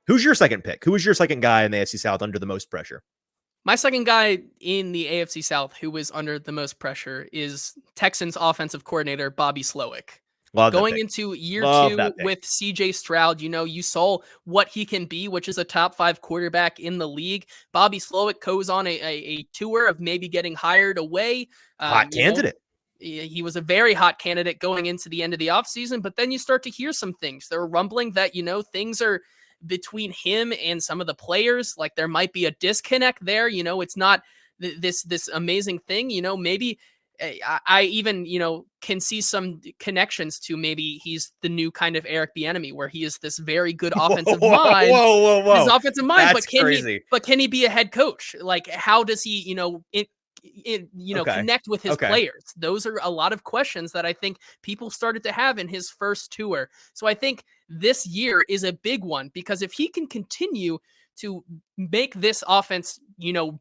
Who's your second pick? Who was your second guy in the AFC South under the most pressure? My second guy in the AFC South who is under the most pressure is Texans offensive coordinator Bobby Slowik. Love that Going pick. into year Love 2 that pick. with CJ Stroud, you saw what he can be, which is a top 5 quarterback in the league. Bobby Slowik goes on a tour of maybe getting hired away. Hot candidate. He was a very hot candidate going into the end of the offseason, but then you start to hear some things. There are rumbling that, things are between him and some of the players. Like there might be a disconnect there. It's not this amazing thing. Maybe I even, can see some connections to maybe he's the new kind of Eric Bieniemy, where he is this very good offensive mind. Whoa. His offensive mind, That's crazy. But can he be a head coach? Like, how does he, connect with his players? Those are a lot of questions that I think people started to have in his first tour. So I think this year is a big one, because if he can continue to make this offense,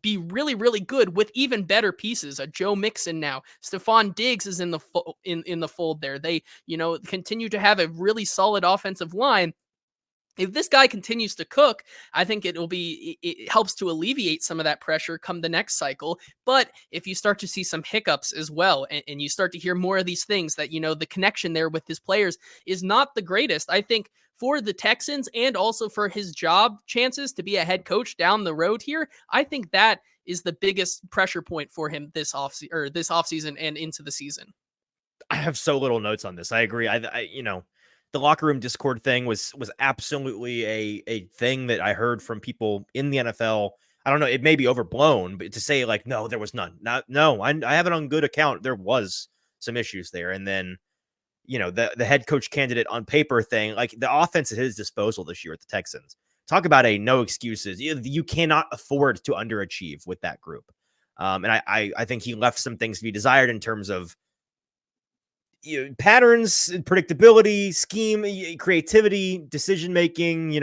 be really, really good with even better pieces. A Joe Mixon now, Stephon Diggs is in the in the fold there. They, continue to have a really solid offensive line. If this guy continues to cook, I think it helps to alleviate some of that pressure come the next cycle. But if you start to see some hiccups as well, and you start to hear more of these things that, the connection there with his players is not the greatest, I think for the Texans and also for his job chances to be a head coach down the road here, I think that is the biggest pressure point for him this offseason and into the season. I have so little notes on this. I agree. The locker room discord thing was absolutely a thing that I heard from people in the NFL. I don't know, it may be overblown, but to say like, no, there was none. No, I have it on good account. There was some issues there. And then, the head coach candidate on paper thing, like the offense at his disposal this year at the Texans. Talk about a no excuses. You cannot afford to underachieve with that group. And I think he left some things to be desired in terms of patterns, predictability, scheme, creativity, decision making.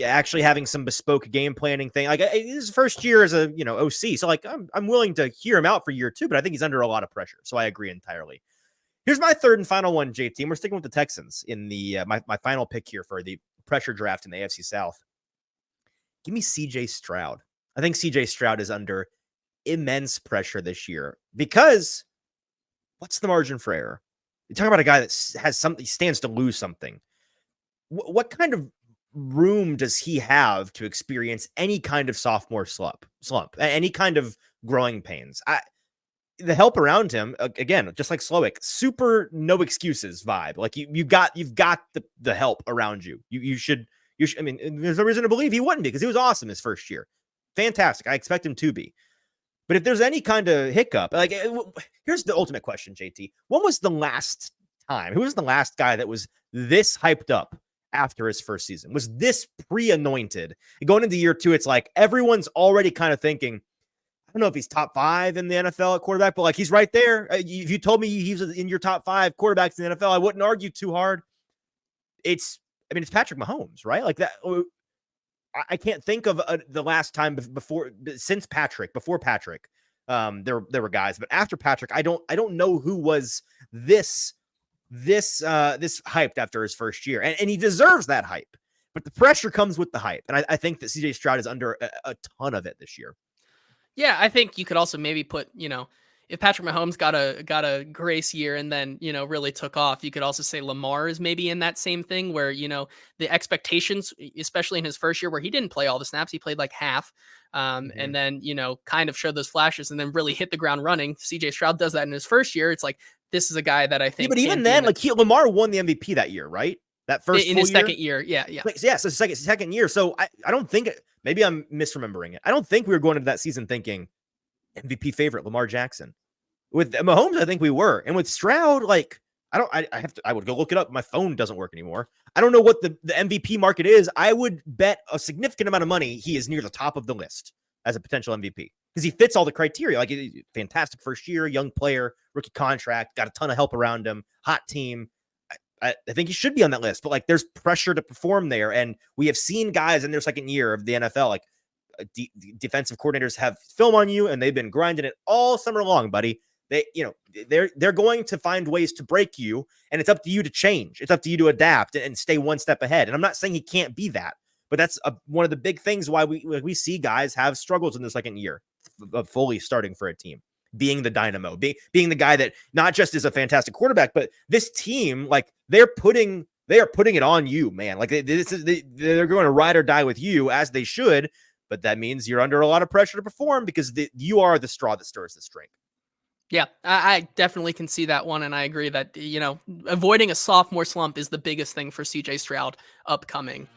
Actually having some bespoke game planning thing. Like his first year as a OC, so like I'm willing to hear him out for year 2, but I think he's under a lot of pressure. So I agree entirely. Here's my third and final one, JT. And we're sticking with the Texans in the my final pick here for the pressure draft in the AFC South. Give me CJ Stroud. I think CJ Stroud is under immense pressure this year because what's the margin for error? You're talking about a guy that has something, stands to lose something. What kind of room does he have to experience any kind of sophomore slump, any kind of growing pains? The help around him, again, just like Slowik, super no excuses vibe. Like you've got the help around you. You should. I mean, there's no reason to believe he wouldn't be, because he was awesome his first year. Fantastic. I expect him to be. But if there's any kind of hiccup, like here's the ultimate question, JT. When was the last time? Who was the last guy that was this hyped up after his first season? Was this pre-anointed? Going into year 2, it's like everyone's already kind of thinking, I don't know if he's top 5 in the NFL at quarterback, but like he's right there. If you told me he's in your top 5 quarterbacks in the NFL, I wouldn't argue too hard. It's Patrick Mahomes, right? Like that. I can't think of the last time before Patrick. There were guys, but after Patrick, I don't know who was this hyped after his first year, and he deserves that hype. But the pressure comes with the hype, and I think that CJ Stroud is under a ton of it this year. Yeah, I think you could also maybe put, if Patrick Mahomes got a grace year and then, really took off, you could also say Lamar is maybe in that same thing where, the expectations, especially in his first year where he didn't play all the snaps, he played like half, and then, kind of showed those flashes and then really hit the ground running. CJ Stroud does that in his first year. It's like, this is a guy that I think. Yeah, but even then, Lamar won the MVP that year, right? That first in his second year. Yeah. So second year. So I don't think, maybe I'm misremembering it. I don't think we were going into that season thinking MVP favorite Lamar Jackson. With Mahomes, I think we were. And with Stroud, like, I would go look it up. My phone doesn't work anymore. I don't know what the MVP market is. I would bet a significant amount of money he is near the top of the list as a potential MVP because he fits all the criteria. Like, fantastic first year, young player, rookie contract, got a ton of help around him, hot team. I think he should be on that list, but like there's pressure to perform there. And we have seen guys in their second year of the NFL, like defensive coordinators have film on you and they've been grinding it all summer long, buddy. They're going to find ways to break you, and it's up to you to change. It's up to you to adapt and stay one step ahead. And I'm not saying he can't be that, But that's one of the big things why we see guys have struggles in the second year of fully starting for a team, being the dynamo, being the guy that not just is a fantastic quarterback, but this team, like they are putting it on you, man. Like they're going to ride or die with you, as they should. But that means you're under a lot of pressure to perform because you are the straw that stirs the drink. Yeah, I definitely can see that one. And I agree that, avoiding a sophomore slump is the biggest thing for CJ Stroud upcoming.